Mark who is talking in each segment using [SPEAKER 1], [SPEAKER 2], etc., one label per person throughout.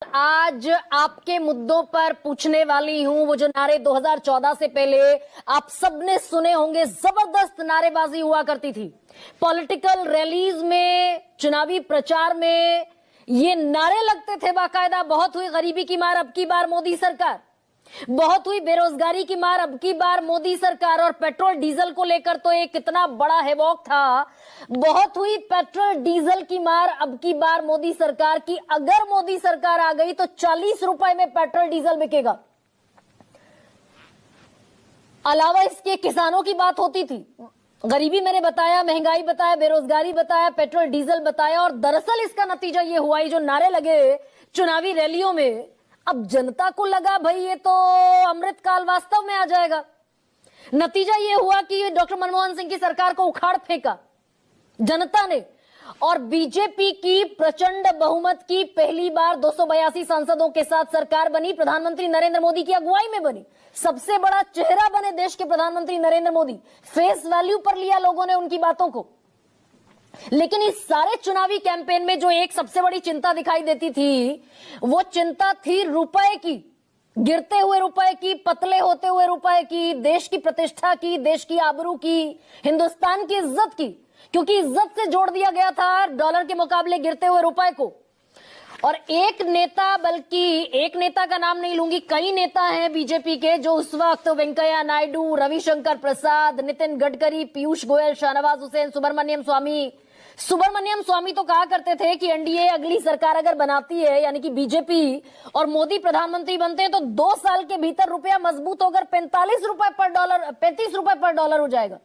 [SPEAKER 1] आज आपके मुद्दों पर पूछने वाली हूं। वो जो नारे 2014 से पहले आप सबने सुने होंगे, जबरदस्त नारेबाजी हुआ करती थी पॉलिटिकल रैलीज में, चुनावी प्रचार में। ये नारे लगते थे बाकायदा, बहुत हुई गरीबी की मार अब की बार मोदी सरकार, बहुत हुई बेरोजगारी की मार अब की बार मोदी सरकार। और पेट्रोल डीजल को लेकर तो एक कितना बड़ा हेवॉक था, बहुत हुई पेट्रोल डीजल की मार अब की बार मोदी सरकार की। अगर मोदी सरकार आ गई तो 40 रुपए में पेट्रोल डीजल बिकेगा। अलावा इसके किसानों की बात होती थी, गरीबी मैंने बताया, महंगाई बताया, बेरोजगारी बताया, पेट्रोल डीजल बताया। और दरअसल इसका नतीजा ये हुआ, ये जो नारे लगे चुनावी रैलियों में, अब जनता को लगा भाई ये तो अमृतकाल वास्तव में आ जाएगा। नतीजा ये हुआ कि डॉक्टर मनमोहन सिंह की सरकार को उखाड़ फेंका जनता ने, और बीजेपी की प्रचंड बहुमत की पहली बार 282 सांसदों के साथ सरकार बनी, प्रधानमंत्री नरेंद्र मोदी की अगुवाई में बनी। सबसे बड़ा चेहरा बने देश के प्रधानमंत्री नरेंद्र मोदी, फेस वैल्यू पर लिया लोगों ने उनकी बातों को। लेकिन इस सारे चुनावी कैंपेन में जो एक सबसे बड़ी चिंता दिखाई देती थी, वो चिंता थी रुपए की, गिरते हुए रुपए की, पतले होते हुए रुपए की, देश की प्रतिष्ठा की, देश की आबरू की, हिंदुस्तान की इज्जत की। क्योंकि इज्जत से जोड़ दिया गया था डॉलर के मुकाबले गिरते हुए रुपए को। और एक नेता, बल्कि एक नेता का नाम नहीं लूंगी, कई नेता हैं बीजेपी के जो उस वक्त वेंकैया नायडू, रविशंकर प्रसाद, नितिन गडकरी, पीयूष गोयल, शाहनवाज हुसैन, सुब्रमण्यम स्वामी तो कहा करते थे कि एनडीए अगली सरकार अगर बनाती है, यानी कि बीजेपी और मोदी प्रधानमंत्री बनते हैं, तो 2 साल के भीतर रुपया मजबूत होकर 35 रुपए पर डॉलर हो जाएगा।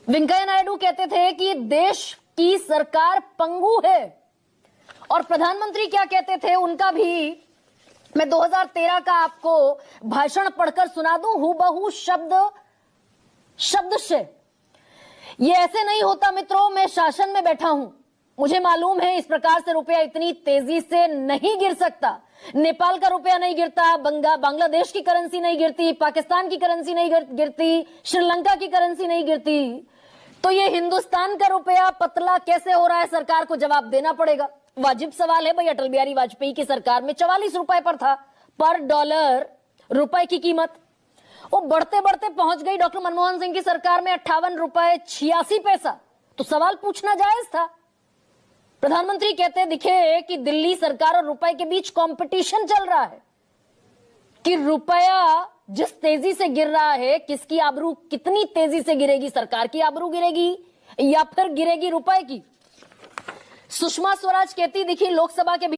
[SPEAKER 1] वेंकैया नायडू कहते थे कि देश की सरकार पंगु है। और प्रधानमंत्री क्या कहते थे, उनका भी मैं 2013 का आपको भाषण पढ़कर सुना दूं, हूबहू शब्द से। ये ऐसे नहीं होता मित्रों, मैं शासन में बैठा हूं, मुझे मालूम है इस प्रकार से रुपया इतनी तेजी से नहीं गिर सकता। नेपाल का रुपया नहीं गिरता, बांग्लादेश की करेंसी नहीं गिरती, पाकिस्तान की करेंसी नहीं गिरती, श्रीलंका की करेंसी नहीं गिरती, तो ये हिंदुस्तान का रुपया पतला कैसे हो रहा है, सरकार को जवाब देना पड़ेगा। वाजिब सवाल है भाई, अटल बिहारी वाजपेयी की सरकार में 44 रुपए पर था पर डॉलर रुपए की कीमत, वो बढ़ते बढ़ते पहुंच गई डॉक्टर मनमोहन सिंह की सरकार में 58 रुपए 86 पैसा। तो सवाल पूछना जायज था। प्रधानमंत्री कहते दिखे कि दिल्ली सरकार और रुपए के बीच कंपटीशन चल रहा है कि रुपया जिस तेजी से गिर रहा है, किसकी आबरू कितनी तेजी से गिरेगी, सरकार की आबरू गिरेगी या फिर गिरेगी रुपए की। सुषमा स्वराज कहती दिखी लोकसभा के